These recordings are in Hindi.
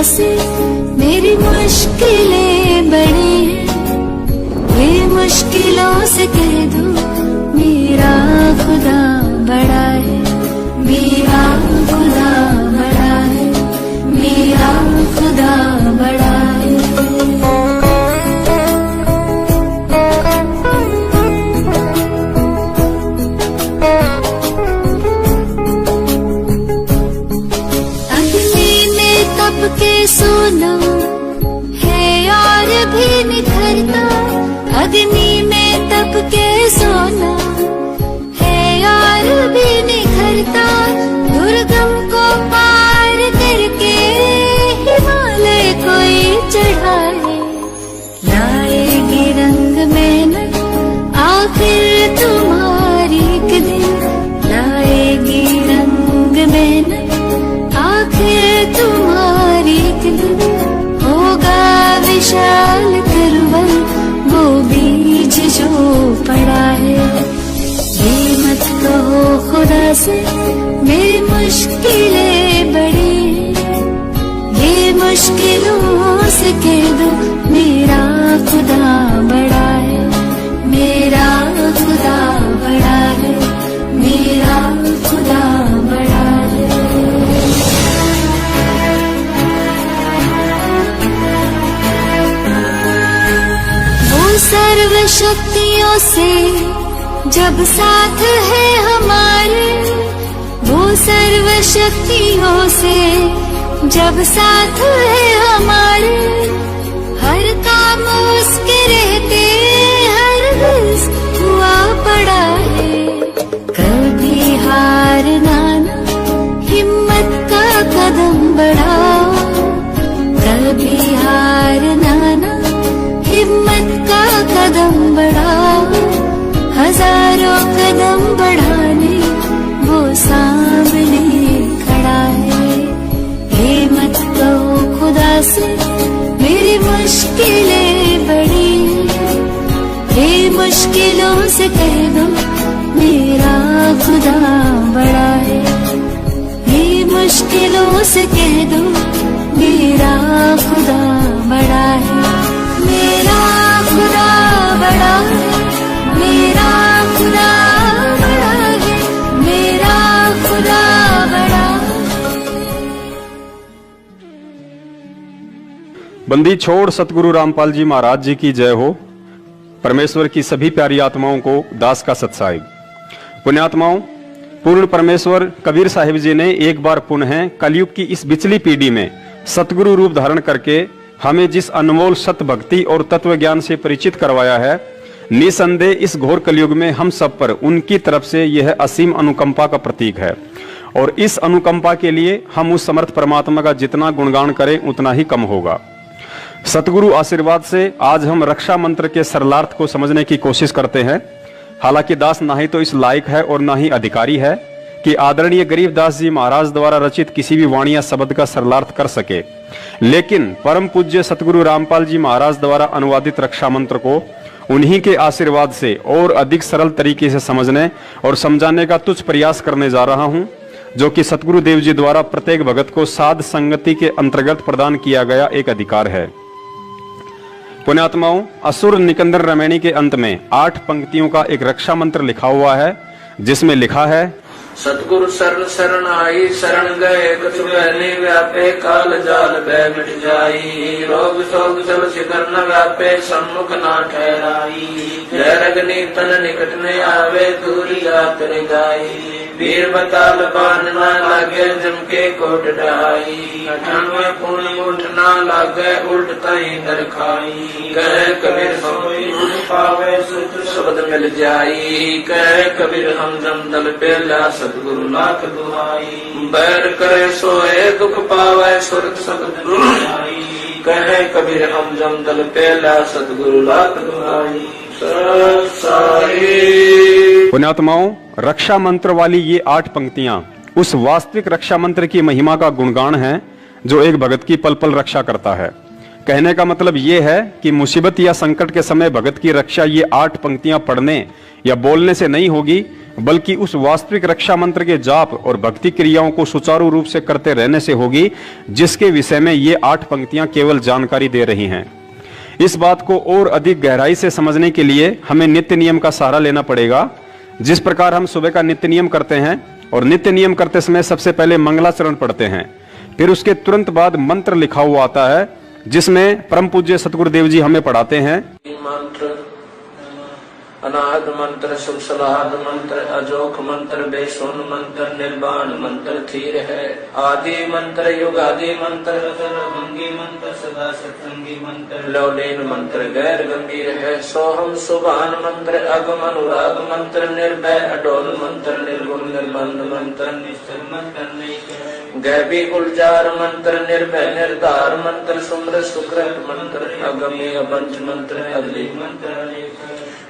से मेरी मुश्किलें बड़ी हैं, ये मुश्किलों से कह दो मेरा खुदा बड़ा है, मेरा खुदा बड़ा है, मेरा खुदा बड़ा है। के सोना है और भी निखरता, अग्नि में तप के सोना है और भी निखरता, दुर्गम को पार करके हिमालय कोई चढ़ाए, लाएगी रंग मेहनत आखिर तुम्हारी एक दिन, लाएगी रंग मेहनत आखिर तुम्हारी एक दिन, होगा विशाल करवल वो बीज जो पड़ा है। ये मत कहो खुदा से मेरी मुश्किलें बड़ी हैं, ये मुश्किलों से कह दो मेरा खुदा बड़ा है, मेरा खुदा बड़ा है, मेरा खुदा बड़ा है। सर्व शक्तियों से जब साथ है हमारे, वो सर्व शक्तियों से जब साथ है हमारे, हर काम उसके रहते हर बस हुआ पड़ा है, कभी हारना ना हिम्मत का कदम बढ़ाओ, कभी हारना ना हिम्मत का कदम बढ़ाओ, हजारों कदम बढ़ाने वो सामने खड़ा है। हे मत कहो खुदा से मेरी मुश्किलें बड़ी हैं, हे मुश्किलों से कह दो मेरा खुदा बड़ा है, हे मुश्किलों से कह दो मेरा खुदा बड़ा है, मेरा खुदा बड़ा है, मेरा खुदा बड़ा है, मेरा खुदा बड़ा है। बंदी छोड़ सतगुरु रामपाल जी महाराज जी की जय हो। परमेश्वर की सभी प्यारी आत्माओं को दास का सत्साहिब। पुण्यात्माओं, पूर्ण परमेश्वर कबीर साहिब जी ने एक बार पुनः कलयुग की इस बिचली पीढ़ी में सतगुरु रूप धारण करके हमें जिस अनमोल सत भक्ति और तत्व ज्ञान से परिचित करवाया है, निसंदेह इस घोर कलयुग में हम सब पर उनकी तरफ से यह असीम अनुकंपा का प्रतीक है, और इस अनुकंपा के लिए हम उस समर्थ परमात्मा का जितना गुणगान करें उतना ही कम होगा। सतगुरु आशीर्वाद से आज हम रक्षा मंत्र के सरलार्थ को समझने की कोशिश करते हैं। हालांकि दास ना ही तो इस लायक है और ना ही अधिकारी है कि आदरणीय गरीबदास जी महाराज द्वारा रचित किसी भी वाणी या शब्द का सरलार्थ कर सके, लेकिन परम पूज्य सतगुरु रामपाल जी महाराज द्वारा अनुवादित रक्षा मंत्र को उन्हीं के आशीर्वाद से और अधिक सरल तरीके से समझने और समझाने का तुच्छ प्रयास करने जा रहा हूं, जो कि सतगुरु देव जी द्वारा प्रत्येक भगत को साध संगति के अंतर्गत प्रदान किया गया एक अधिकार है। पुण्यात्माओं, असुर निकंदर रमैनी के अंत में 8 पंक्तियों का एक रक्षा मंत्र लिखा हुआ है, जिसमें लिखा है, सतगुरु शरण शरण आई, शरण गए कछु बहने व्यापे, काल जाल भय मिट जाई, रोग शोक सब शिखर न व्यापे, सम्मुख ना ठहराई, जय रगनी तन निकट न आवे, दूरी आतर गाई, वीर बताल बान न लागे, जम के कोट ढाई, 98 पुण्य उठ न लागे, उल्ट तई दर खाई, कहे कबीर सोई पावे, सुत शब्द मिल जाई, कहे कबीर हम जम दल पेला, सतगुरु लाख दुहाई, बैर करे सोए दुख पावे, सुरत सतगुरु आई, कहे कबीर हम जम दल पेला, सतगुरु लाख दुहाई। पुण्यात्माओं, रक्षा मंत्र वाली ये 8 पंक्तियां उस वास्तविक रक्षा मंत्र की महिमा का गुणगान है जो एक भगत की पल पल रक्षा करता है। कहने का मतलब ये है कि मुसीबत या संकट के समय भगत की रक्षा ये 8 पंक्तियां पढ़ने या बोलने से नहीं होगी, बल्कि उस वास्तविक रक्षा मंत्र के जाप और भक्ति क्रियाओं को सुचारू रूप से करते रहने से होगी, जिसके विषय में ये 8 पंक्तियां केवल जानकारी दे रही हैं। इस बात को और अधिक गहराई से समझने के लिए हमें नित्य नियम का सहारा लेना पड़ेगा। जिस प्रकार हम सुबह का नित्य नियम करते हैं और नित्य नियम करते समय सबसे पहले मंगलाचरण पढ़ते हैं, फिर उसके तुरंत बाद मंत्र लिखा हुआ आता है जिसमें परम पूज्य सतगुरुदेव जी हमें पढ़ाते हैं। मंत्र अनाहत मंत्र, शुभ सलाहत मंत्र, अजोख मंत्र, बेसुन मंत्र, निर्वाण मंत्र थीर है। आदि मंत्र, युगादि मंत्र, भंगी मंत्र, सदा सत्संगी मंत्र, लौलीन मंत्र गैर गंभीर है। सोहम सुभान मंत्र, अगम अनुराग मंत्र, निर्भय अडोल मंत्र, निर्गुण निर्बंध मंत्र, निश्चल मंत्र, गैबी गुलजार मंत्र, निर्भय निर्धार मंत्र, सुमृत सुकृत मंत्र, अगम्य पंच मंत्र, अगली मंत्र,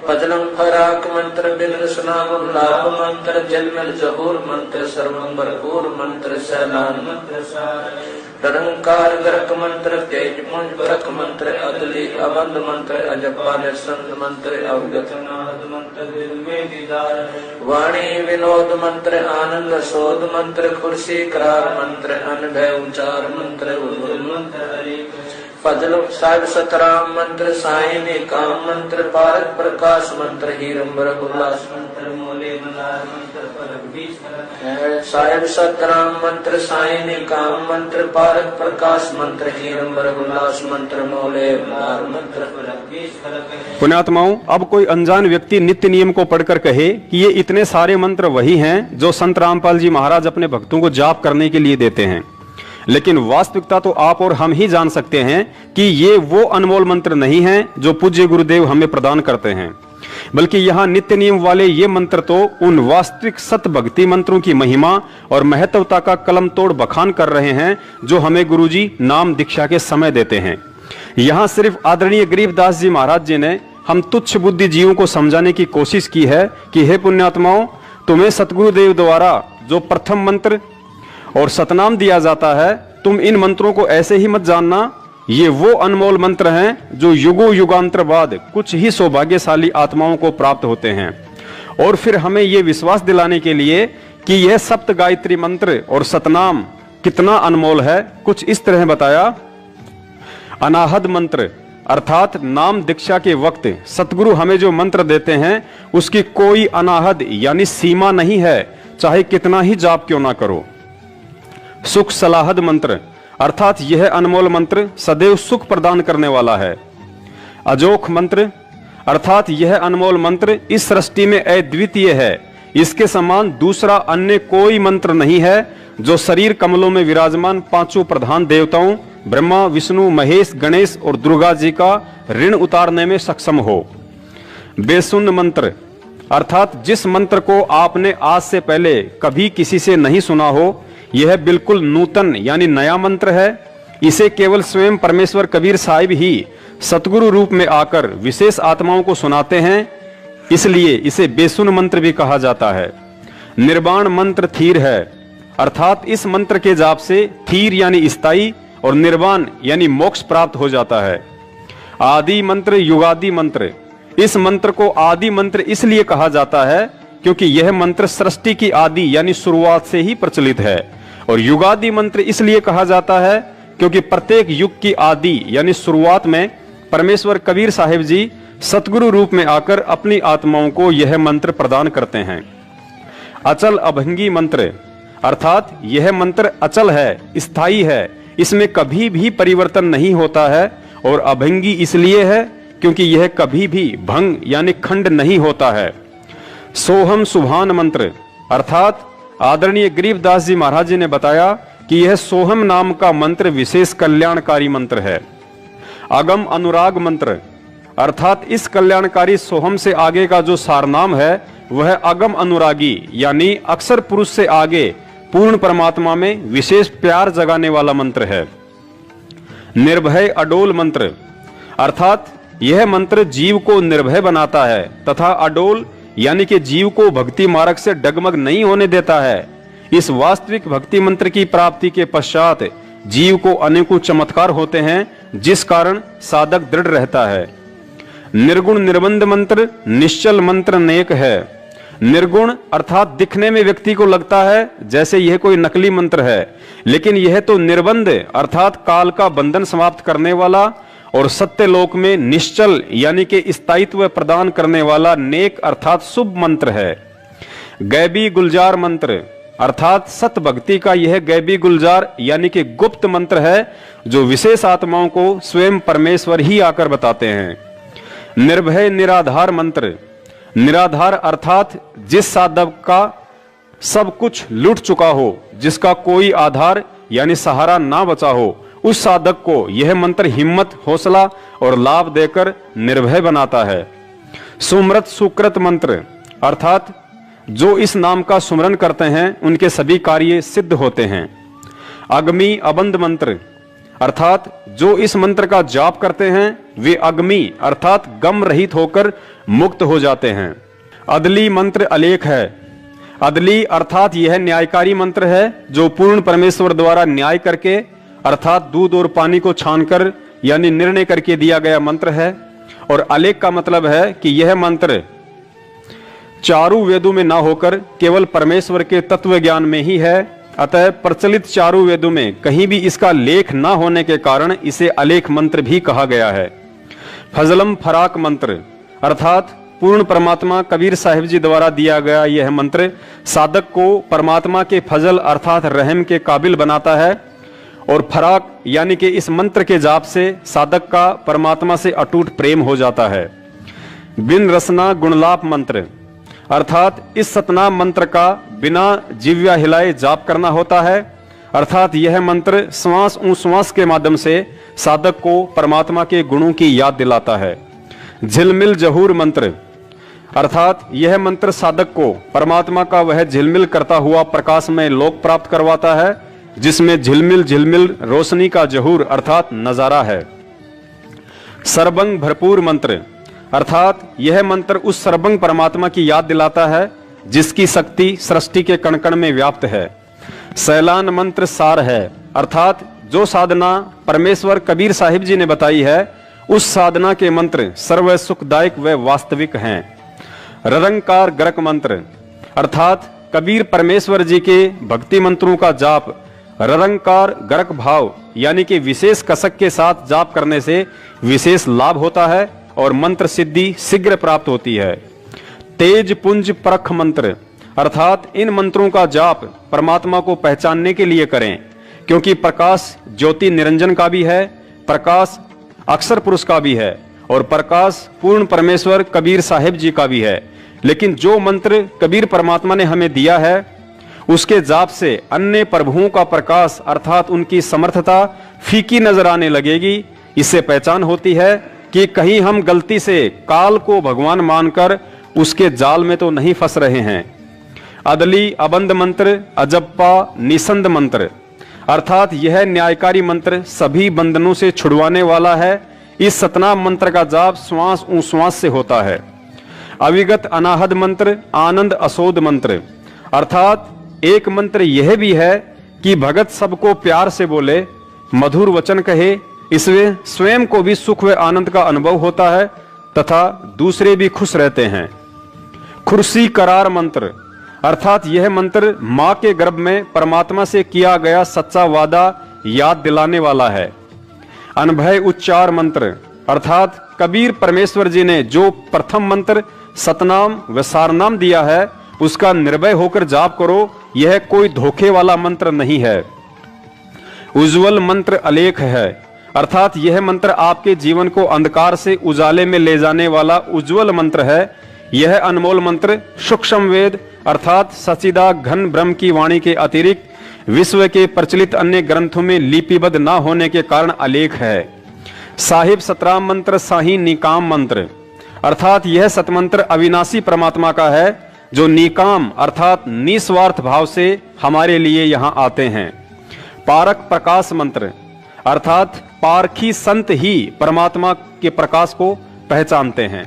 पदलम फराक मंत्र, बिन स्नान लाभ मंत्र, जन्मल जहूर मंत्र, सर्वम भरपूर मंत्र, सैलान मंत्र, निरंकार ग्रक मंत्र, तेज पुंज ब्रक मंत्र, अदली अबंध मंत्र, अजपा निसंत मंत्र, अवगत नाद मंत्र, दिल में दीदार, वाणी विनोद मंत्र, आनंद शोध मंत्र, खुर्सी करार मंत्र, अनभय उच्चार मंत्र, उर्वल मंत्र, पदल साहिब सतराम मंत्र, साई काम मंत्र, भारत प्रकाश मंत्र, हीरंबर उल्लास मंत्र, मोले मलार मंत्र, परक बीस साहिब सतराम मंत्र, साई काम मंत्र, भारत प्रकाश मंत्र, हीरंबर उल्लास मंत्र, मोले मलार मंत्र, परक बीस। पुण्यात्माओं, अब कोई अनजान व्यक्ति नित्य नियम को पढ़कर कहे कि ये इतने सारे मंत्र वही हैं जो संत रामपाल जी महाराज अपने भक्तों को जाप करने के लिए देते हैं, लेकिन वास्तविकता तो आप और हम ही जान सकते हैं कि ये वो अनमोल मंत्र नहीं हैं जो पूज्य गुरुदेव हमें प्रदान करते हैं, बल्कि यहाँ नित्य नियम वाले ये मंत्र तो उन वास्तविक सत भक्ति मंत्रों की महिमा और महत्वता का कलम तोड़ बखान कर रहे हैं जो हमें गुरुजी नाम दीक्षा के समय देते हैं। यहाँ सिर्फ आदरणीय गरीबदास जी महाराज जी ने हम तुच्छ बुद्धि जीवों को समझाने की कोशिश की है कि हे पुण्यात्माओं, तुम्हें सतगुरुदेव द्वारा जो प्रथम मंत्र और सतनाम दिया जाता है, तुम इन मंत्रों को ऐसे ही मत जानना। ये वो अनमोल मंत्र हैं जो युगों युगांतर बाद कुछ ही सौभाग्यशाली आत्माओं को प्राप्त होते हैं। और फिर हमें ये विश्वास दिलाने के लिए कि यह सप्त गायत्री मंत्र और सतनाम कितना अनमोल है, कुछ इस तरह बताया। अनाहद मंत्र अर्थात नाम दीक्षा के वक्त सतगुरु हमें जो मंत्र देते हैं उसकी कोई अनाहद यानी सीमा नहीं है, चाहे कितना ही जाप क्यों ना करो। सुख सलाहद मंत्र अर्थात यह अनमोल मंत्र सदैव सुख प्रदान करने वाला है। अजोख मंत्र अर्थात यह अनमोल मंत्र इस सृष्टि में अद्वितीय है, इसके समान दूसरा अन्य कोई मंत्र नहीं है जो शरीर कमलों में विराजमान पांचों प्रधान देवताओं ब्रह्मा विष्णु महेश गणेश और दुर्गा जी का ऋण उतारने में सक्षम हो। बेसुन मंत्र अर्थात जिस मंत्र को आपने आज से पहले कभी किसी से नहीं सुना हो, यह बिल्कुल नूतन यानी नया मंत्र है। इसे केवल स्वयं परमेश्वर कबीर साहिब ही सतगुरु रूप में आकर विशेष आत्माओं को सुनाते हैं, इसलिए इसे बेसुन मंत्र भी कहा जाता है। निर्वाण मंत्र थीर है अर्थात इस मंत्र के जाप से थीर यानी स्थायी और निर्वाण यानी मोक्ष प्राप्त हो जाता है। आदि मंत्र युगादि मंत्र, इस मंत्र को आदि मंत्र इसलिए कहा जाता है क्योंकि यह मंत्र सृष्टि की आदि यानी शुरुआत से ही प्रचलित है, और युगादि मंत्र इसलिए कहा जाता है क्योंकि प्रत्येक युग की आदि यानी शुरुआत में परमेश्वर कबीर साहिब जी सतगुरु रूप में आकर अपनी आत्माओं को यह मंत्र प्रदान करते हैं। अचल अभंगी मंत्र अर्थात यह मंत्र अचल है, स्थायी है, इसमें कभी भी परिवर्तन नहीं होता है, और अभंगी इसलिए है क्योंकि यह कभी भी भंग यानी खंड नहीं होता है। सोहम सुभान मंत्र अर्थात आदरणीय गरीबदास जी महाराज जी ने बताया कि यह सोहम नाम का मंत्र विशेष कल्याणकारी मंत्र है। अगम अनुराग मंत्र अर्थात इस कल्याणकारी सोहम से आगे का जो सारनाम है वह अगम अनुरागी यानी अक्षर पुरुष से आगे पूर्ण परमात्मा में विशेष प्यार जगाने वाला मंत्र है। निर्भय अडोल मंत्र अर्थात यह मंत्र जीव को निर्भय बनाता है तथा अडोल यानी कि जीव को भक्ति मार्ग से डगमग नहीं होने देता है। इस वास्तविक भक्ति मंत्र की प्राप्ति के पश्चात जीव को अनेकों चमत्कार होते हैं जिस कारण साधक दृढ़ रहता है। निर्गुण निर्बंध मंत्र निश्चल मंत्र नेक है। निर्गुण अर्थात दिखने में व्यक्ति को लगता है जैसे यह कोई नकली मंत्र है, लेकिन यह तो निर्बंध अर्थात काल का बंधन समाप्त करने वाला और सत्यलोक में निश्चल यानी कि स्थायित्व प्रदान करने वाला नेक अर्थात शुभ मंत्र है। गैबी गुलजार मंत्र अर्थात सत भक्ति का यह गैबी गुलजार यानी कि गुप्त मंत्र है, जो विशेष आत्माओं को स्वयं परमेश्वर ही आकर बताते हैं। निर्भय निराधार मंत्र, निराधार अर्थात जिस साधक का सब कुछ लूट चुका हो, जिसका कोई आधार यानी सहारा ना बचा हो, उस साधक को यह मंत्र हिम्मत, हौसला और लाभ देकर निर्भय बनाता है। सुमृत सुकृत मंत्र अर्थात जो इस नाम का सुमरन करते हैं उनके सभी कार्य सिद्ध होते हैं। अग्नि अबंध मंत्र अर्थात जो इस मंत्र का जाप करते हैं वे अग्नि अर्थात गम रहित होकर मुक्त हो जाते हैं। अदली मंत्र अलेख है। अदली अर्थात यह न्यायकारी मंत्र है जो पूर्ण परमेश्वर द्वारा न्याय करके अर्थात दूध और पानी को छानकर यानी निर्णय करके दिया गया मंत्र है। और अलेख का मतलब है कि यह मंत्र चारों वेदों में ना होकर केवल परमेश्वर के तत्व ज्ञान में ही है। अतः प्रचलित चारों वेदों में कहीं भी इसका लेख ना होने के कारण इसे अलेख मंत्र भी कहा गया है। फजलम फराक मंत्र अर्थात पूर्ण परमात्मा कबीर साहिब जी द्वारा दिया गया यह मंत्र साधक को परमात्मा के फजल अर्थात रहम के काबिल बनाता है। और फराक यानी कि इस मंत्र के जाप से साधक का परमात्मा से अटूट प्रेम हो जाता है। बिन रसना गुणलाप मंत्र अर्थात इस सतनाम मंत्र का बिना जिव्या हिलाए जाप करना होता है। अर्थात यह मंत्र श्वास श्वास के माध्यम से साधक को परमात्मा के गुणों की याद दिलाता है। झिलमिल जहूर मंत्र अर्थात यह मंत्र साधक को परमात्मा का वह झिलमिल करता हुआ प्रकाशमय लोक प्राप्त करवाता है, जिसमें झिलमिल झिलमिल रोशनी का जहूर अर्थात नजारा है। सर्वंग भरपूर मंत्र अर्थात यह मंत्र उस सर्वंग परमात्मा की याद दिलाता है जिसकी शक्ति सृष्टि के कण कण में व्याप्त है। सैलान मंत्र सार है अर्थात जो साधना परमेश्वर कबीर साहिब जी ने बताई है उस साधना के मंत्र सर्व सुखदायक व वास्तविक हैं। ररंकार गरक मंत्र अर्थात कबीर परमेश्वर जी के भक्ति मंत्रों का जाप ररंकार गरक भाव यानी कि विशेष कसक के साथ जाप करने से विशेष लाभ होता है और मंत्र सिद्धि शीघ्र प्राप्त होती है। तेज पुंज परख मंत्र अर्थात इन मंत्रों का जाप परमात्मा को पहचानने के लिए करें, क्योंकि प्रकाश ज्योति निरंजन का भी है, प्रकाश अक्षर पुरुष का भी है और प्रकाश पूर्ण परमेश्वर कबीर साहिब जी का भी है। लेकिन जो मंत्र कबीर परमात्मा ने हमें दिया है उसके जाप से अन्य प्रभुओं का प्रकाश अर्थात उनकी समर्थता फीकी नजर आने लगेगी। इससे पहचान होती है कि कहीं हम गलती से काल को भगवान मानकर उसके जाल में तो नहीं फंस रहे हैं। अदली अबंध मंत्र अजप्पा निसंद मंत्र अर्थात यह न्यायकारी मंत्र सभी बंधनों से छुड़वाने वाला है। इस सतनाम मंत्र का जाप श्वास श्वास से होता है। अविगत अनाहद मंत्र आनंद असोद मंत्र अर्थात एक मंत्र यह भी है कि भगत सबको प्यार से बोले, मधुर वचन कहे, इसमें स्वयं को भी सुख व आनंद का अनुभव होता है तथा दूसरे भी खुश रहते हैं। खुर्सी करार मंत्र अर्थात यह मंत्र मां के गर्भ में परमात्मा से किया गया सच्चा वादा याद दिलाने वाला है। अनभय उच्चार मंत्र अर्थात कबीर परमेश्वर जी ने जो प्रथम मंत्र सतनाम व सारनाम दिया है उसका निर्भय होकर जाप करो, यह कोई धोखे वाला मंत्र नहीं है। उज्जवल मंत्र अलेख है अर्थात यह मंत्र आपके जीवन को अंधकार से उजाले में ले जाने वाला उज्जवल मंत्र है। यह अनमोल मंत्र सूक्ष्म वेद अर्थात सचिदा घन ब्रह्म की वाणी के अतिरिक्त विश्व के प्रचलित अन्य ग्रंथों में लिपिबद्ध न होने के कारण अलेख है। साहिब सतराम मंत्र साही निकाम मंत्र अर्थात यह सतमंत्र अविनाशी परमात्मा का है जो निकाम अर्थात निस्वार्थ भाव से हमारे लिए यहाँ आते हैं। पारक प्रकाश मंत्र अर्थात पारखी संत ही परमात्मा के प्रकाश को पहचानते हैं।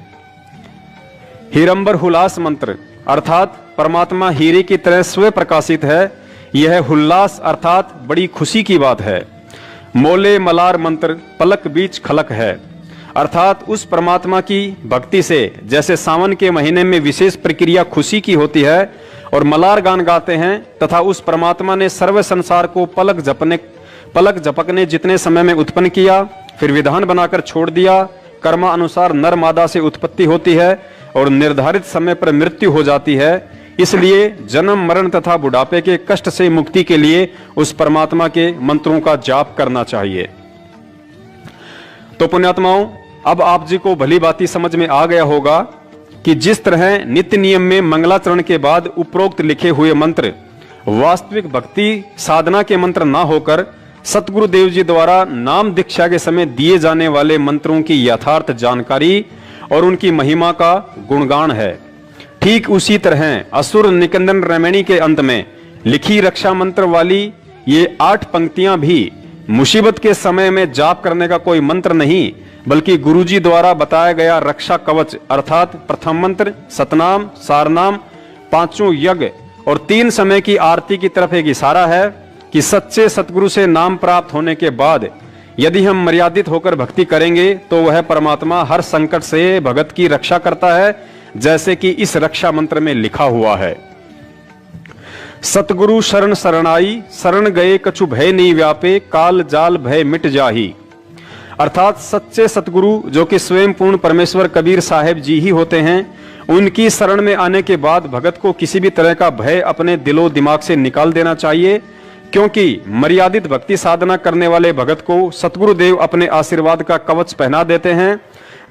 हीरंबर हुलास मंत्र अर्थात परमात्मा हीरे की तरह स्वयं प्रकाशित है। यह हुल्लास अर्थात बड़ी खुशी की बात है। मोले मलार मंत्र पलक बीच खलक है अर्थात उस परमात्मा की भक्ति से जैसे सावन के महीने में विशेष प्रक्रिया खुशी की होती है और मलार गान गाते हैं, तथा उस परमात्मा ने सर्व संसार को पलक झपकने जितने समय में उत्पन्न किया, फिर विधान बनाकर छोड़ दिया। कर्मानुसार नर मादा से उत्पत्ति होती है और निर्धारित समय पर मृत्यु हो जाती है। इसलिए जन्म मरण तथा बुढ़ापे के कष्ट से मुक्ति के लिए उस परमात्मा के मंत्रों का जाप करना चाहिए। तो पुण्यात्माओं, अब आप जी को भली बाती समझ में आ गया होगा कि जिस तरह नित्य नियम में मंगलाचरण के बाद उपरोक्त लिखे हुए मंत्र वास्तविक भक्ति साधना के मंत्र ना होकर सतगुरुदेव जी द्वारा नाम दीक्षा के समय दिए जाने वाले मंत्रों की यथार्थ जानकारी और उनकी महिमा का गुणगान है, ठीक उसी तरह असुर निकंदन रमणी के अंत में लिखी रक्षा मंत्र वाली ये 8 पंक्तियां भी मुसीबत के समय में जाप करने का कोई मंत्र नहीं, बल्कि गुरुजी द्वारा बताया गया रक्षा कवच अर्थात प्रथम मंत्र सतनाम, सारनाम, 5 यज्ञ और 3 समय की आरती की तरफ एक इशारा है कि सच्चे सतगुरु से नाम प्राप्त होने के बाद यदि हम मर्यादित होकर भक्ति करेंगे तो वह परमात्मा हर संकट से भगत की रक्षा करता है, जैसे कि इस रक्षा मंत्र में लिखा हुआ है। सतगुरु शरण शरणाई, शरण गए कछु भय नहीं व्यापे, काल जाल भय मिट जाही। अर्थात सच्चे सतगुरु जो कि स्वयं पूर्ण परमेश्वर कबीर साहेब जी ही होते हैं, उनकी शरण में आने के बाद भगत को किसी भी तरह का भय अपने दिलो दिमाग से निकाल देना चाहिए, क्योंकि मर्यादित भक्ति साधना करने वाले भगत को सतगुरुदेव अपने आशीर्वाद का कवच पहना देते हैं,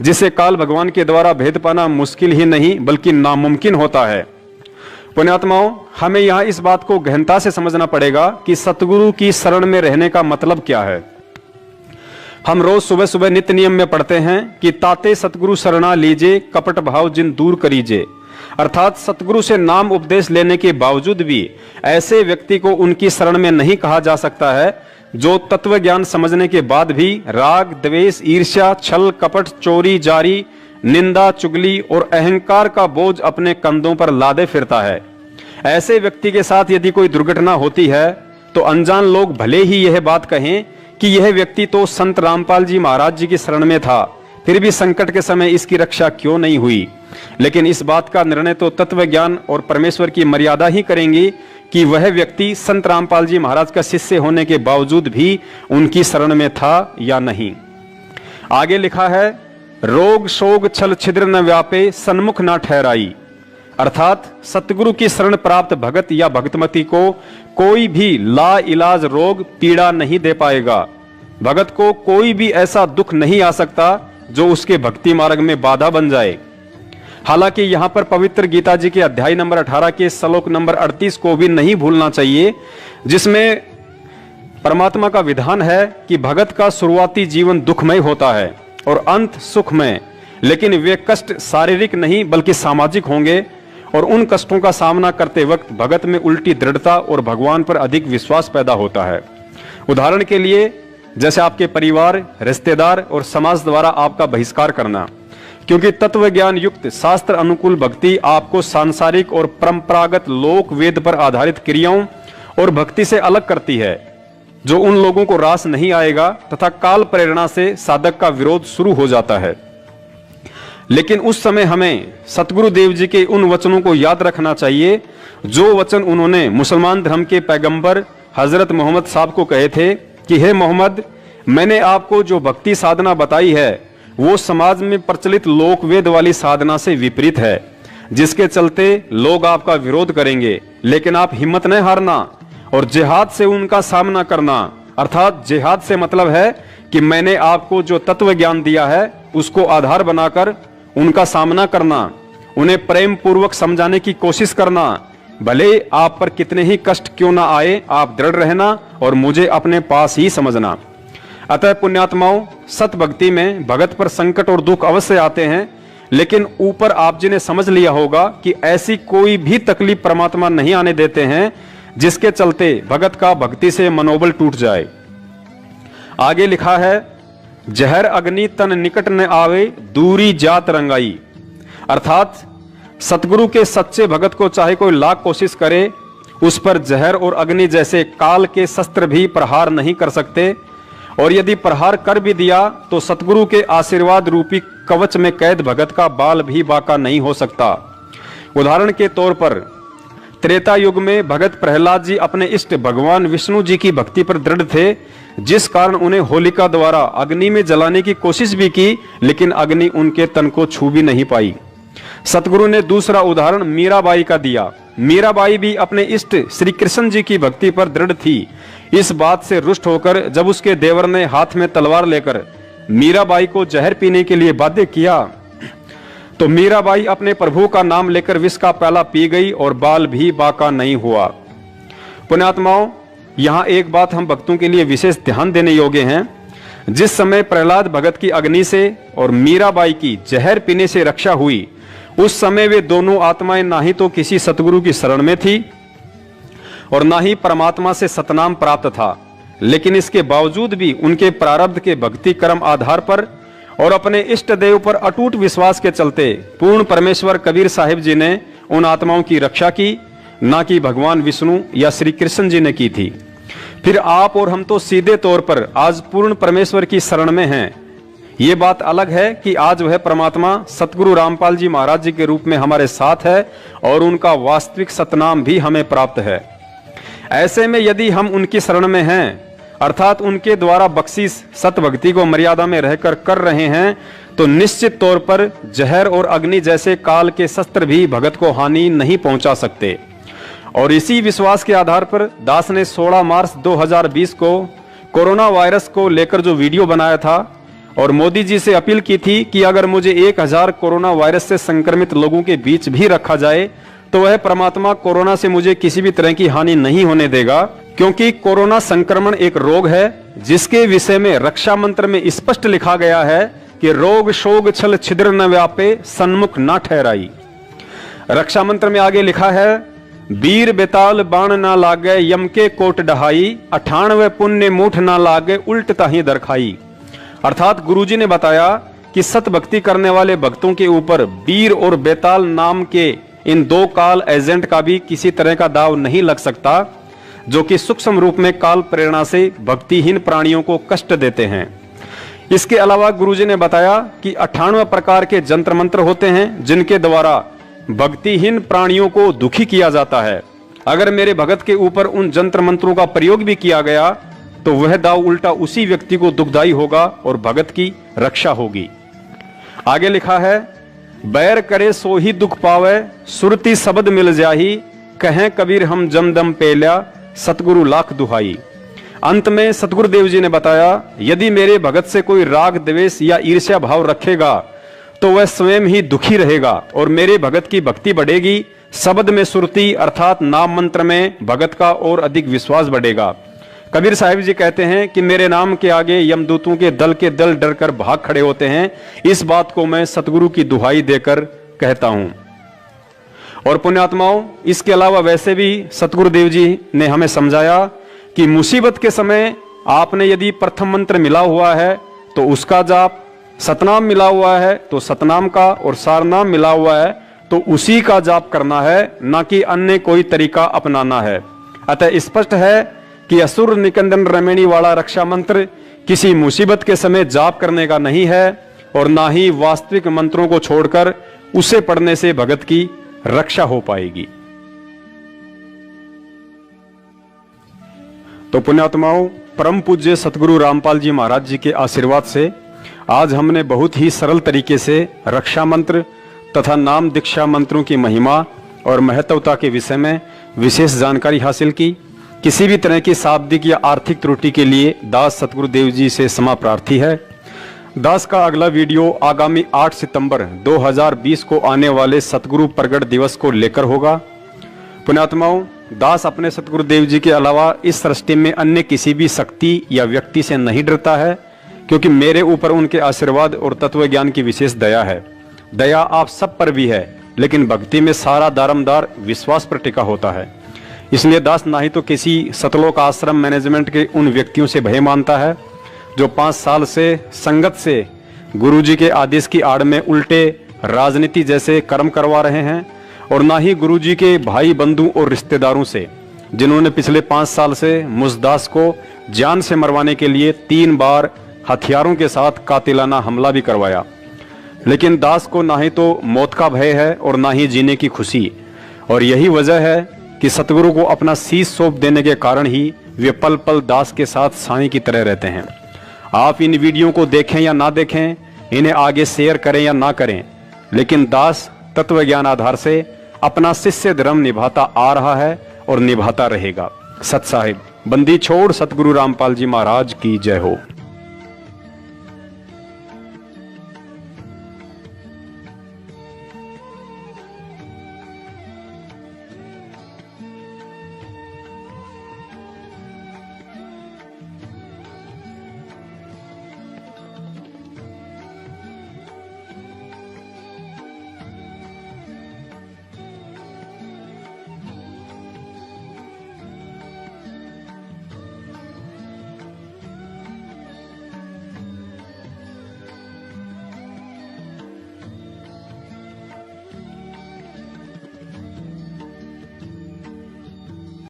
जिसे काल भगवान के द्वारा भेद पाना मुश्किल ही नहीं बल्कि नामुमकिन होता है। पुण्यात्माओं, हमें यहाँ इस बात को गहनता से समझना पड़ेगा कि सतगुरु की शरण में रहने का मतलब क्या है। हम रोज सुबह सुबह नित्य नियम में पढ़ते हैं कि ताते सतगुरु शरणा लीजे, कपट भाव जिन दूर करीजे। अर्थात सतगुरु से नाम उपदेश लेने के बावजूद भी ऐसे व्यक्ति को उनकी शरण में नहीं कहा जा सकता है जो तत्व ज्ञान समझने के बाद भी राग, द्वेष, ईर्ष्या, छल, कपट, चोरी, जारी, निंदा, चुगली और अहंकार का बोझ अपने कंधों पर लादे फिरता है। ऐसे व्यक्ति के साथ यदि कोई दुर्घटना होती है तो अनजान लोग भले ही यह बात कहें कि यह व्यक्ति तो संत रामपाल जी महाराज जी की शरण में था, फिर भी संकट के समय इसकी रक्षा क्यों नहीं हुई। लेकिन इस बात का निर्णय तो तत्व ज्ञान और परमेश्वर की मर्यादा ही करेंगी कि वह व्यक्ति संत रामपाल जी महाराज का शिष्य होने के बावजूद भी उनकी शरण में था या नहीं। आगे लिखा है, रोग शोग छल छिद्र न व्यापे, सन्मुख न ठहराई। अर्थात सतगुरु की शरण प्राप्त भगत या भक्तमती को कोई भी ला इलाज रोग पीड़ा नहीं दे पाएगा। भगत को कोई भी ऐसा दुख नहीं आ सकता जो उसके भक्ति मार्ग में बाधा बन जाए। हालांकि यहाँ पर पवित्र गीता जी के अध्याय नंबर 18 के श्लोक नंबर 38 को भी नहीं भूलना चाहिए, जिसमें परमात्मा का विधान है कि भगत का शुरुआती जीवन दुखमय होता है और अंत सुखमय, लेकिन वे कष्ट शारीरिक नहीं बल्कि सामाजिक होंगे और उन कष्टों का सामना करते वक्त भगत में उल्टी दृढ़ता और भगवान पर अधिक विश्वास पैदा होता है। उदाहरण के लिए जैसे आपके परिवार, रिश्तेदार और समाज द्वारा आपका बहिष्कार करना, क्योंकि तत्व ज्ञान युक्त शास्त्र अनुकूल भक्ति आपको सांसारिक और परंपरागत लोक वेद पर आधारित क्रियाओं और भक्ति से अलग करती है, जो उन लोगों को रास नहीं आएगा, तथा काल प्रेरणा से साधक का विरोध शुरू हो जाता है। लेकिन उस समय हमें सतगुरु देव जी के उन वचनों को याद रखना चाहिए जो वचन उन्होंने मुसलमान धर्म के पैगंबर हजरत मोहम्मद साहब को कहे थे कि हे मोहम्मद, मैंने आपको जो भक्ति साधना बताई है वो समाज में प्रचलित लोकवेद वाली साधना से विपरीत है, जिसके चलते लोग आपका विरोध करेंगे, लेकिन आप हिम्मत न हारना और जिहाद से उनका सामना करना। अर्थात जिहाद से मतलब है कि मैंने आपको जो तत्व ज्ञान दिया है उसको आधार बनाकर उनका सामना करना, उन्हें प्रेम पूर्वक समझाने की कोशिश करना, भले आप पर कितने ही कष्ट क्यों ना आए, आप दृढ़ रहना और मुझे अपने पास ही समझना। अतः पुण्यात्माओं, सत भक्ति में भगत पर संकट और दुख अवश्य आते हैं, लेकिन ऊपर आप जी ने समझ लिया होगा कि ऐसी कोई भी तकलीफ परमात्मा नहीं आने देते हैं जिसके चलते भगत का भक्ति से मनोबल टूट जाए। आगे लिखा है, जहर अग्नि तन निकट न आवे, दूरी जात रंगाई। अर्थात सतगुरु के सच्चे भगत को चाहे कोई लाख कोशिश करे, उस पर जहर और अग्नि जैसे काल के शस्त्र भी प्रहार नहीं कर सकते और यदि प्रहार कर भी दिया तो सतगुरु के आशीर्वाद रूपी कवच में कैद भगत का बाल भी बाका नहीं हो सकता। उदाहरण के तौर पर त्रेता युग में भगत प्रहलाद जी अपने इष्ट भगवान विष्णु जी की भक्ति पर दृढ़ थे, जिस कारण उन्हें होलिका द्वारा अग्नि में जलाने की कोशिश भी की, लेकिन अग्नि उनके तन को छू भी नहीं पाई। सतगुरु ने दूसरा उदाहरण मीराबाई का दिया। मीराबाई भी अपने इष्ट श्री कृष्ण जी की भक्ति पर दृढ़ थी। इस बात से रुष्ट होकर जब उसके देवर ने हाथ में तलवार लेकर मीराबाई को जहर पीने के लिए बाध्य किया, तो मीराबाई अपने प्रभु का नाम लेकर विष का प्याला पी गई और बाल भी बाका नहीं हुआ। पुण्यात्माओं, यहाँ एक बात हम भक्तों के लिए विशेष ध्यान देने योग्य है। जिस समय प्रहलाद भगत की अग्नि से और मीराबाई की जहर पीने से रक्षा हुई, उस समय वे दोनों आत्माएं ना ही तो किसी सतगुरु की शरण में थी और ना ही परमात्मा से सतनाम प्राप्त था, लेकिन इसके बावजूद भी उनके प्रारब्ध के भक्ति कर्म आधार पर और अपने इष्ट देव पर अटूट विश्वास के चलते पूर्ण परमेश्वर कबीर साहिब जी ने उन आत्माओं की रक्षा की, ना कि भगवान विष्णु या श्री कृष्ण जी ने की थी। फिर आप और हम तो सीधे तौर पर आज पूर्ण परमेश्वर की शरण में हैं। ये बात अलग है कि आज वह परमात्मा सतगुरु रामपाल जी महाराज जी के रूप में हमारे साथ है और उनका वास्तविक सतनाम भी हमें प्राप्त है। ऐसे में यदि हम उनकी शरण में हैं, अर्थात उनके द्वारा बख्शीश सतभक्ति को मर्यादा में रहकर कर रहे हैं, तो निश्चित तौर पर जहर और अग्नि जैसे काल के शस्त्र भी भगत को हानि नहीं पहुंचा सकते। और इसी विश्वास के आधार पर दास ने 16 मार्च 2020 को कोरोना वायरस को लेकर जो वीडियो बनाया था और मोदी जी से अपील की थी कि अगर मुझे 1000 कोरोना वायरस से संक्रमित लोगों के बीच भी रखा जाए तो वह परमात्मा कोरोना से मुझे किसी भी तरह की हानि नहीं होने देगा, क्योंकि कोरोना संक्रमण एक रोग है जिसके विषय में रक्षा मंत्र में स्पष्ट लिखा गया है कि रोग शोग छल छिद्र न व्यापे, सन्मुख न ठहराई। रक्षा मंत्र में आगे लिखा है, वीर बेताल बाण ना लागे, यम के कोट डहाई, 98 पुण्य मूठ ना लागे, उल्ट ताही दरखाई। अर्थात गुरुजी ने बताया कि सत भक्ति करने वाले भक्तों के ऊपर वीर और बेताल नाम के इन दो काल एजेंट का भी किसी तरह का दाव नहीं लग सकता, जो कि सूक्ष्म रूप में काल प्रेरणा से भक्तिहीन प्राणियों को कष्ट देते हैं। इसके अलावा गुरुजी ने बताया कि 98 प्रकार के जंत्र मंत्र होते हैं जिनके द्वारा भक्तिहीन प्राणियों को दुखी किया जाता है। अगर मेरे भगत के ऊपर उन जंत्र मंत्रों का प्रयोग भी किया गया तो वह दाव उल्टा उसी व्यक्ति को दुखदाई होगा और भगत की रक्षा होगी। आगे लिखा है, बैर करे सो ही दुख पावे, सुरती शब्द मिल जाही, कहें कबीर हम जमदम पेल्या, सतगुरु लाख दुहाई। अंत में सतगुरुदेव जी ने बताया, यदि मेरे भगत से कोई राग द्वेष या ईर्ष्या भाव रखेगा तो वह स्वयं ही दुखी रहेगा और मेरे भगत की भक्ति बढ़ेगी। शब्द में सुरती अर्थात नाम मंत्र में भगत का और अधिक विश्वास बढ़ेगा। कबीर साहिब जी कहते हैं कि मेरे नाम के आगे यमदूतों के दल डर कर भाग खड़े होते हैं। इस बात को मैं सतगुरु की दुहाई देकर कहता हूं। और पुण्यात्माओं, इसके अलावा वैसे भी सतगुरुदेव जी ने हमें समझाया कि मुसीबत के समय आपने यदि प्रथम मंत्र मिला हुआ है तो उसका जाप, सतनाम मिला हुआ है तो सतनाम का, और सारनाम मिला हुआ है तो उसी का जाप करना है, ना कि अन्य कोई तरीका अपनाना है। अतः स्पष्ट है कि असुर निकंदन रमेणी वाला रक्षा मंत्र किसी मुसीबत के समय जाप करने का नहीं है और ना ही वास्तविक मंत्रों को छोड़कर उसे पढ़ने से भगत की रक्षा हो पाएगी। तो पुण्यात्माओं, परम पूज्य सतगुरु रामपाल जी महाराज जी के आशीर्वाद से आज हमने बहुत ही सरल तरीके से रक्षा मंत्र तथा नाम दीक्षा मंत्रों की महिमा और महत्वता के विषय में विशेष जानकारी हासिल की। किसी भी तरह की शाब्दिक या आर्थिक त्रुटि के लिए दास सतगुरुदेव जी से क्षमा प्रार्थी है। दास का अगला वीडियो आगामी 8 सितंबर 2020 को आने वाले सतगुरु प्रगट दिवस को लेकर होगा। पुण्यात्माओं, दास अपने सतगुरुदेव जी के अलावा इस सृष्टि में अन्य किसी भी शक्ति या व्यक्ति से नहीं डरता है, क्योंकि मेरे ऊपर उनके आशीर्वाद और तत्व ज्ञान की विशेष दया है। दया आप सब पर भी है, लेकिन भक्ति में सारा दारमदार विश्वास पर टिका होता है। इसलिए दास ना ही तो किसी सतलोक आश्रम मैनेजमेंट के उन व्यक्तियों से भय मानता है जो 5 साल से संगत से गुरुजी के आदेश की आड़ में उल्टे राजनीति जैसे कर्म करवा रहे हैं, और ना ही गुरुजी के भाई बंधु और रिश्तेदारों से जिन्होंने पिछले 5 साल से मुझ दास को जान से मरवाने के लिए 3 बार हथियारों के साथ कातिलाना हमला भी करवाया। लेकिन दास को ना ही तो मौत का भय है और ना ही जीने की खुशी, और यही वजह है कि सतगुरु को अपना शीश सौंप देने के कारण ही वे पल पल दास के साथ साईं की तरह रहते हैं। आप इन वीडियो को देखें या ना देखें, इन्हें आगे शेयर करें या ना करें, लेकिन दास तत्व ज्ञान आधार से अपना शिष्य धर्म निभाता आ रहा है और निभाता रहेगा। सत साहिब, बंदी छोड़ सतगुरु रामपाल जी महाराज की जय हो।